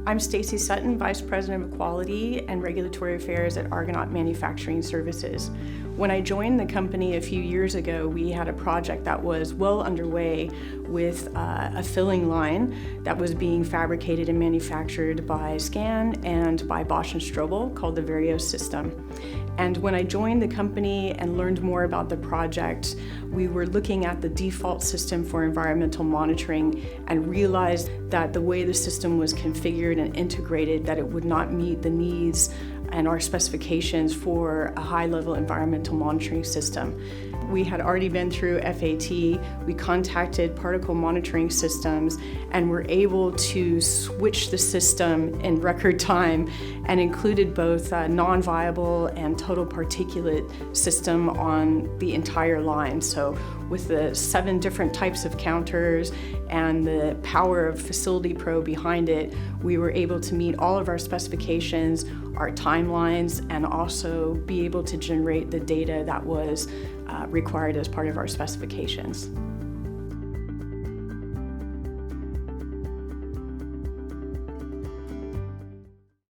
I'm Stacy Sutton, Vice President of Quality and Regulatory Affairs at Argonaut Manufacturing Services. When I joined the company a few years ago, we had a project that was well underway with a filling line that was being fabricated and manufactured by SCAN and by Bosch & Strobel called the Varios system. And when I joined the company and learned more about the project, we were looking at the default system for environmental monitoring and realized that the way the system was configured and integrated, that it would not meet the needs and our specifications for a high-level environmental monitoring system. We had already been through FAT, we contacted particle monitoring systems, and were able to switch the system in record time and included both non-viable and total particulate system on the entire line. So with the 7 different types of counters and the power of Facility Pro behind it, we were able to meet all of our specifications, our timelines, and also be able to generate the data that was required as part of our specifications.